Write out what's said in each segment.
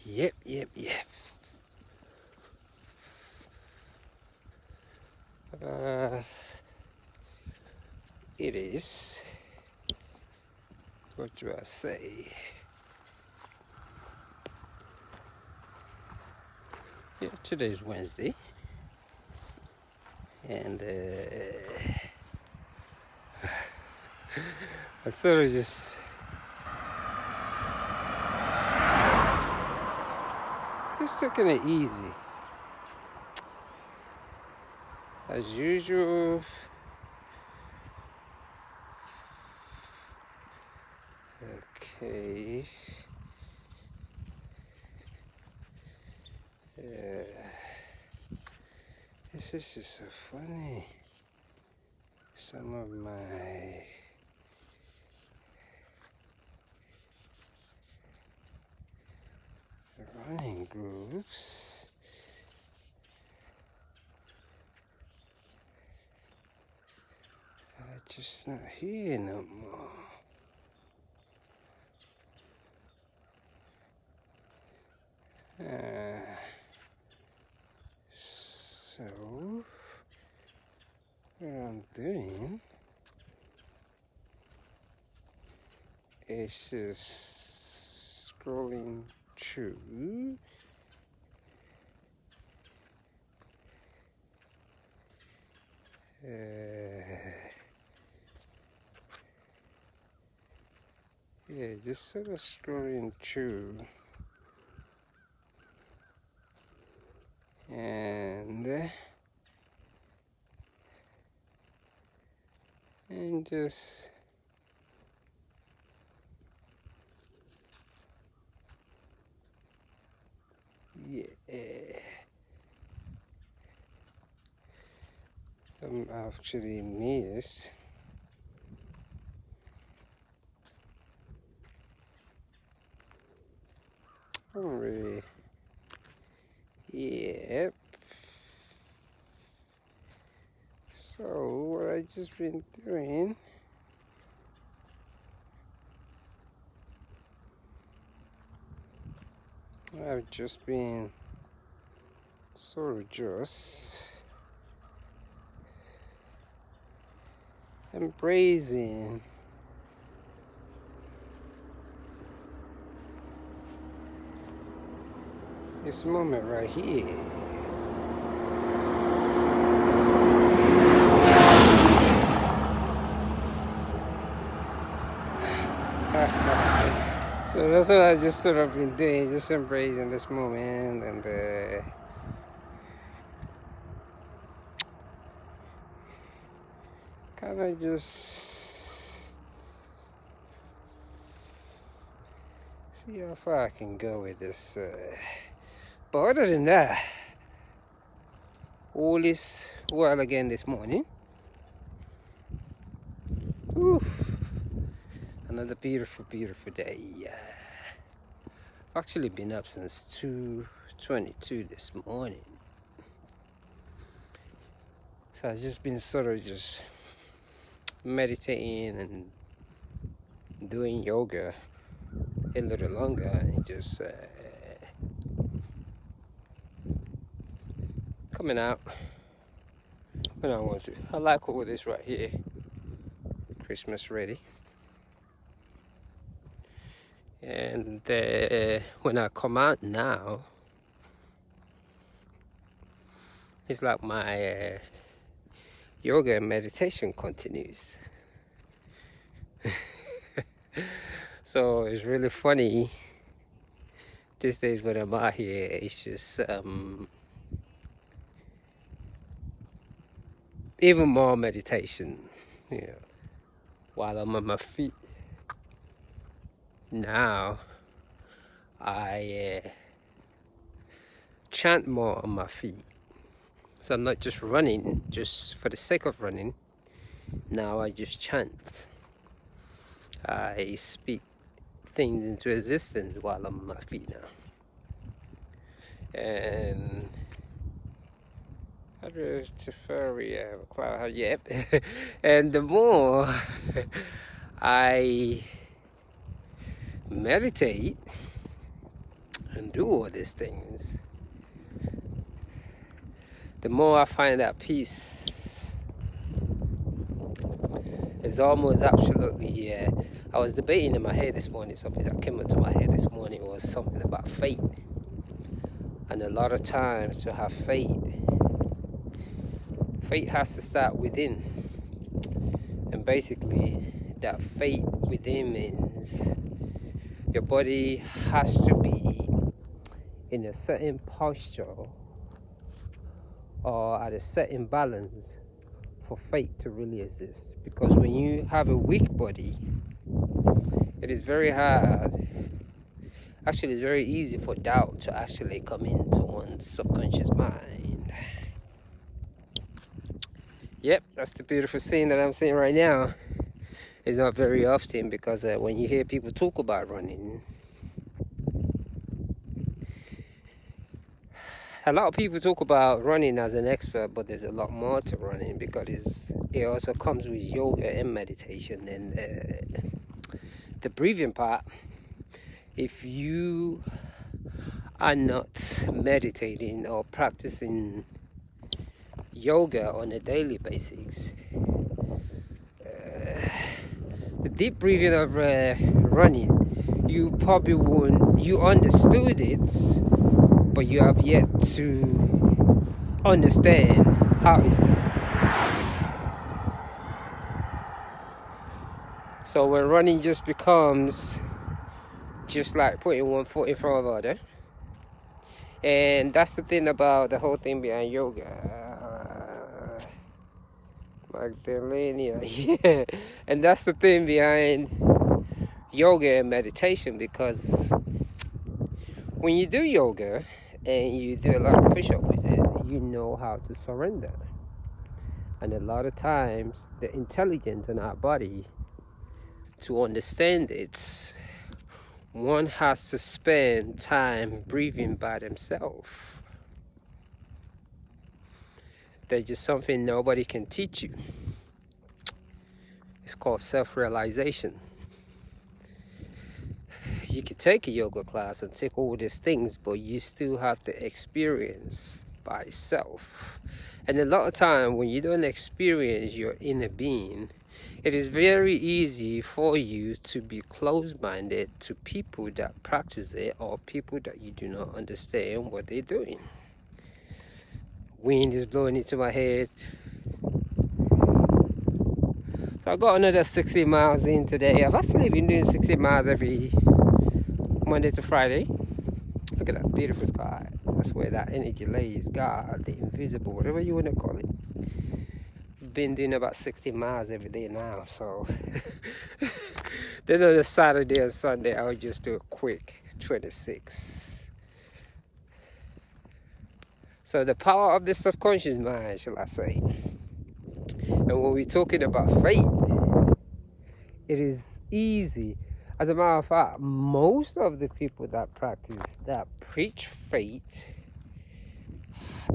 Yep. It is. What do I say? Yeah, today's Wednesday, and I sort of just taking it easy as usual. Okay. This is just so funny. Some of my running groups are just not here no more. So what I'm doing is just scrolling through yeah, just sort of scrolling through and just yeah, I'm actually missed really. Yep. So what I just been doing, I've just been sort of just embracing this moment right here. So that's what I just sort of been doing, just embracing this moment and kind of just see how far I can go with this. But other than that, all is well again this morning. Whew. Another beautiful day. I've actually been up since 2:22 this morning. So I've just been sort of just meditating and doing yoga a little longer and just coming out when I want to. I like all this right here. Christmas ready. And when I come out now, it's like my yoga and meditation continues. So it's really funny these days when I'm out here. It's just even more meditation, you know, while I'm on my feet. Now I chant more on my feet. So I'm not just running just for the sake of running. Now I just chant. I speak things into existence while I'm on my feet now. And yep. And the more I meditate and do all these things, the more I find that peace. It's almost absolutely, I was debating in my head this morning, something that came into my head this morning was something about faith. And a lot of times to have faith has to start within. And basically, that faith within means your body has to be in a certain posture or at a certain balance for faith to really exist. Because when you have a weak body, it is very hard. Actually, it's very easy for doubt to actually come into one's subconscious mind. Yep, that's the beautiful scene that I'm seeing right now. It's not very often because when you hear people talk about running, a lot of people talk about running as an expert, but there's a lot more to running because it also comes with yoga and meditation and the breathing part. If you are not meditating or practicing yoga on a daily basis, the deep breathing of running, you probably won't, you understood it, but you have yet to understand how it's done. So when running just becomes just like putting one foot in front of the other, and that's the thing about the whole thing behind yoga. Magdalena, yeah. And that's the thing behind yoga and meditation, because when you do yoga and you do a lot of push-up with it, you know how to surrender. And a lot of times the intelligence in our body, to understand it, one has to spend time breathing by themselves. There's just something nobody can teach you. It's called self-realization. You can take a yoga class and take all these things, but you still have to experience by yourself. And a lot of time when you don't experience your inner being, it is very easy for you to be closed-minded to people that practice it or people that you do not understand what they're doing. Wind is blowing into my head. So I got another 60 miles in today. I've actually been doing 60 miles every Monday to Friday. Look at that beautiful sky. That's where that energy lays. God, the invisible, whatever you want to call it. I've been doing about 60 miles every day now. So then on a Saturday and Sunday, I would just do a quick 26. So the power of the subconscious mind, shall I say. And when we're talking about faith, it is easy. As a matter of fact, most of the people that practice, that preach faith,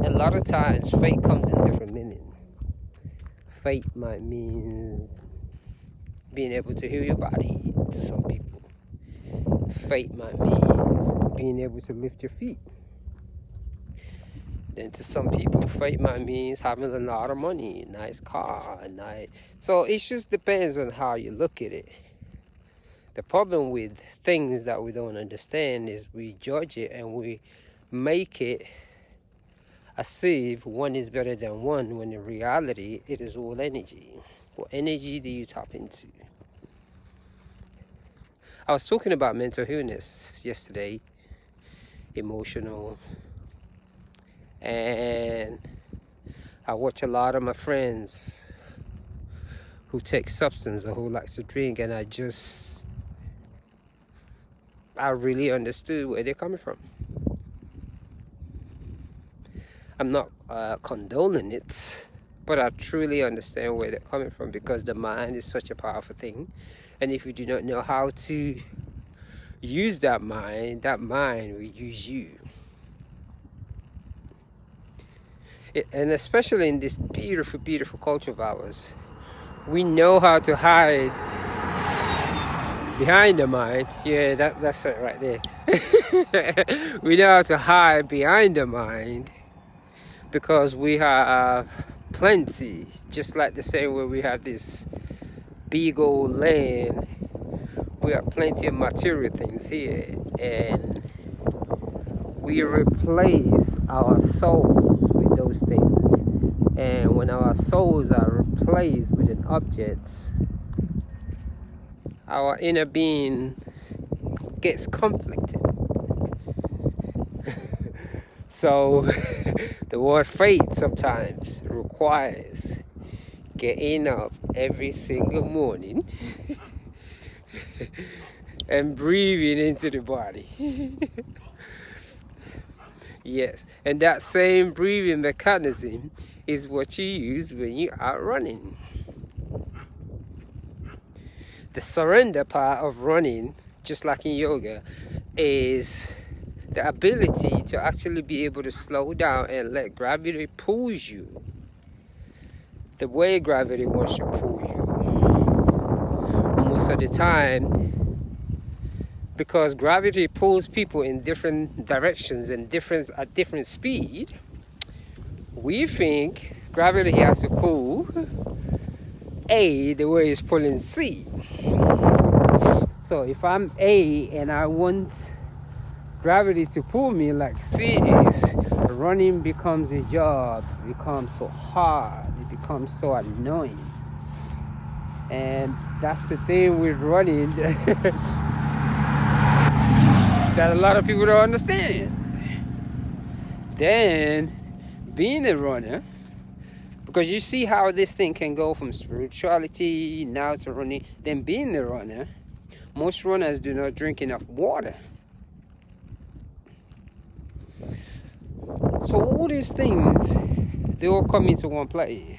a lot of times faith comes in different meanings. Faith might mean being able to heal your body to some people. Faith might mean being able to lift your feet. Then to some people, faith might mean having a lot of money, a nice car, So it just depends on how you look at it. The problem with things that we don't understand is we judge it and we make it as if one is better than one, when in reality, it is all energy. What energy do you tap into? I was talking about mental illness yesterday, emotional, and I watch a lot of my friends who take substance or who likes to drink, and I really understood where they're coming from. I'm not condoning it, but I truly understand where they're coming from, because the mind is such a powerful thing, and if you do not know how to use that mind will use you. And especially in this beautiful, beautiful culture of ours, we know how to hide behind the mind. Yeah, that's it right there. We know how to hide behind the mind because we have plenty, just like the same way we have this big old land. We have plenty of material things here, and we replace our souls with those things. And when our souls are replaced with an object, our inner being gets conflicted. So the word faith sometimes requires getting up every single morning and breathing into the body. Yes, and that same breathing mechanism is what you use when you are running. The surrender part of running, just like in yoga, is the ability to actually be able to slow down and let gravity pull you the way gravity wants to pull you. Most of the time, because gravity pulls people in different directions and at different speed, we think gravity has to pull A the way it's pulling C. So if I'm A and I want gravity to pull me like C is, running becomes a job, it becomes so hard, it becomes so annoying. And that's the thing with running that a lot of people don't understand. Then being a runner, because you see how this thing can go from spirituality now to running, then being a runner, most runners do not drink enough water. So all these things, they all come into one plate.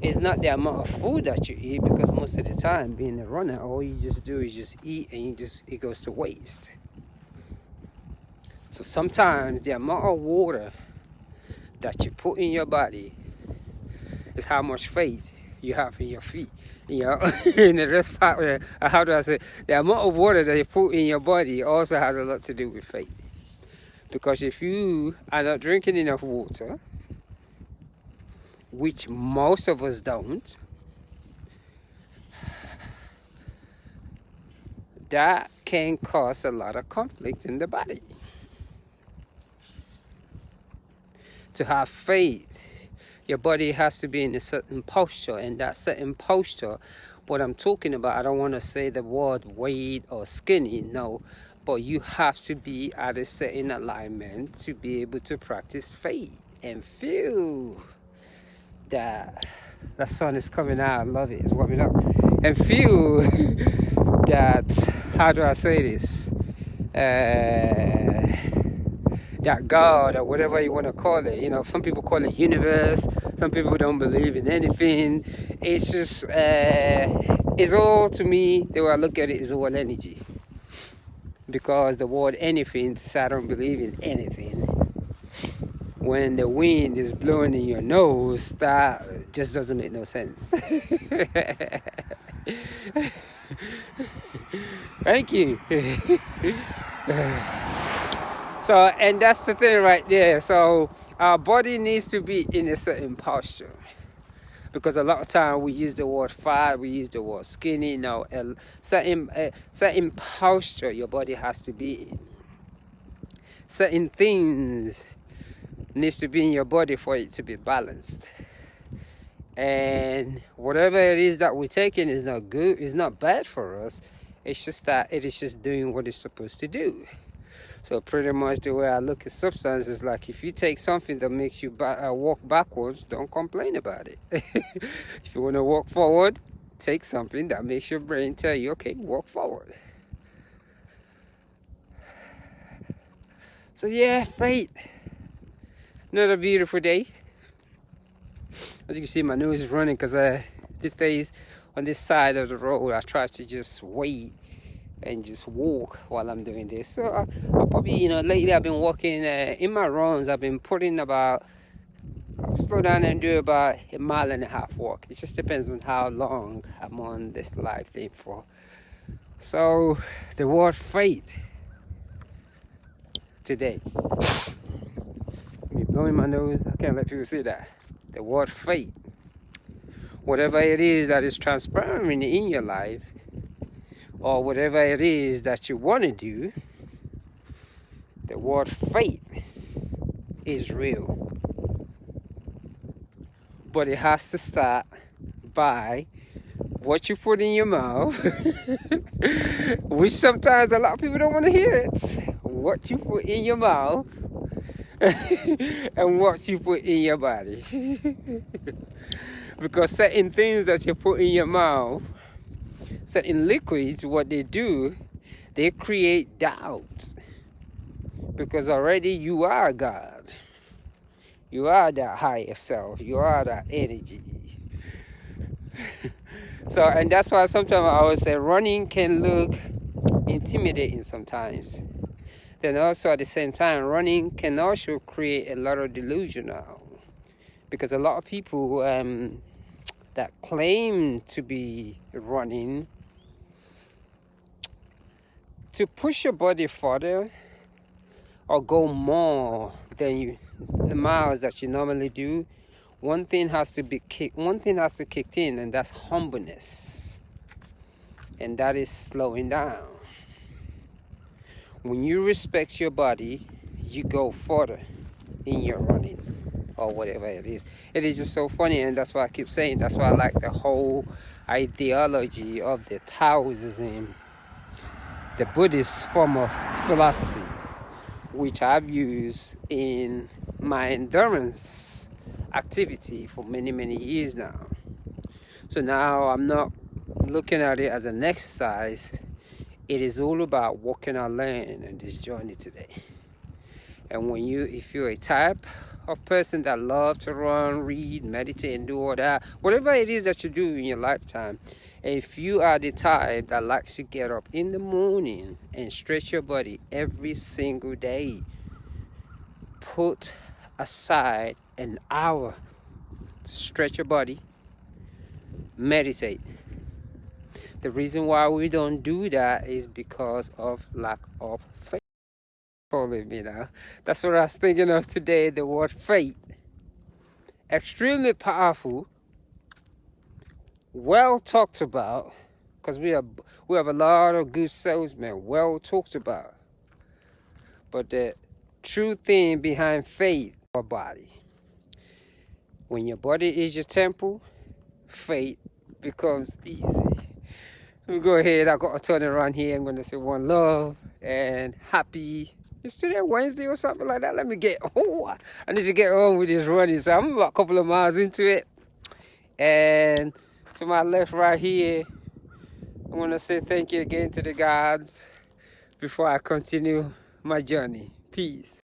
It's not the amount of food that you eat, because most of the time, being a runner, all you just do is just eat and it goes to waste. So sometimes the amount of water that you put in your body is how much faith you have in your feet. You know, in the rest part, how do I say? The amount of water that you put in your body also has a lot to do with faith. Because if you are not drinking enough water, which most of us don't, that can cause a lot of conflict in the body. To have faith, your body has to be in a certain posture, and that certain posture, what I'm talking about, I don't want to say the word weight or skinny, no, but you have to be at a certain alignment to be able to practice faith and feel that the sun is coming out. I love it, it's warming up, and feel that, how do I say this, that God, or whatever you want to call it, you know, some people call it universe, some people don't believe in anything. It's just, it's all, to me, the way I look at it, is all energy. Because the word anything, to say I don't believe in anything, when the wind is blowing in your nose, that just doesn't make no sense. Thank you. So, and that's the thing right there. So our body needs to be in a certain posture, because a lot of time we use the word fat, we use the word skinny. You know, certain posture your body has to be in. Certain things needs to be in your body for it to be balanced. And whatever it is that we're taking is not good, it's not bad for us. It's just that it is just doing what it's supposed to do. So pretty much the way I look at substance is like, if you take something that makes you walk backwards, don't complain about it. If you want to walk forward, take something that makes your brain tell you, okay, walk forward. So yeah, faith. Another beautiful day. As you can see, my nose is running because these days on this side of the road, I try to just wait and just walk while I'm doing this. So I probably, you know, lately I've been walking in my runs. I've been putting about, I'll slow down and do about 1.5 miles walk. It just depends on how long I'm on this live thing for. So the word faith today. Me blowing my nose, I can't let people see that. The word faith. Whatever it is that is transpiring in your life, or whatever it is that you want to do, the word faith is real. But it has to start by what you put in your mouth, which sometimes a lot of people don't want to hear it. What you put in your mouth and what you put in your body. Because certain things that you put in your mouth, certain liquids, what they do, they create doubt. Because already you are God. You are that higher self. You are that energy. So, and that's why sometimes I always say running can look intimidating sometimes. Then also at the same time, running can also create a lot of delusional. Because a lot of people that claim to be running, to push your body further or go more than the miles that you normally do, one thing has to kick in, and that's humbleness. And that is slowing down. When you respect your body, you go further in your running or whatever it is. It is just so funny, and that's why I keep saying, that's why I like the whole ideology of the Taoism, the Buddhist form of philosophy, which I've used in my endurance activity for many, many years now. So now I'm not looking at it as an exercise. It is all about what can I learn in this journey today. And if you're a type of person that loves to run, read, meditate, and do all that, whatever it is that you do in your lifetime, if you are the type that likes to get up in the morning and stretch your body every single day, put aside an hour to stretch your body, meditate. The reason why we don't do that is because of lack of faith. Me now. That's what I was thinking of today, the word faith. Extremely powerful, well talked about, because we have a lot of good salesmen, well talked about. But the true thing behind faith, our body. When your body is your temple, faith becomes easy. Let me go ahead, I got to turn around here. I'm going to say one love and happy. It's today Wednesday or something like that. I need to get on with this running. So I'm about a couple of miles into it. And to my left right here, I want to say thank you again to the gods before I continue my journey. Peace.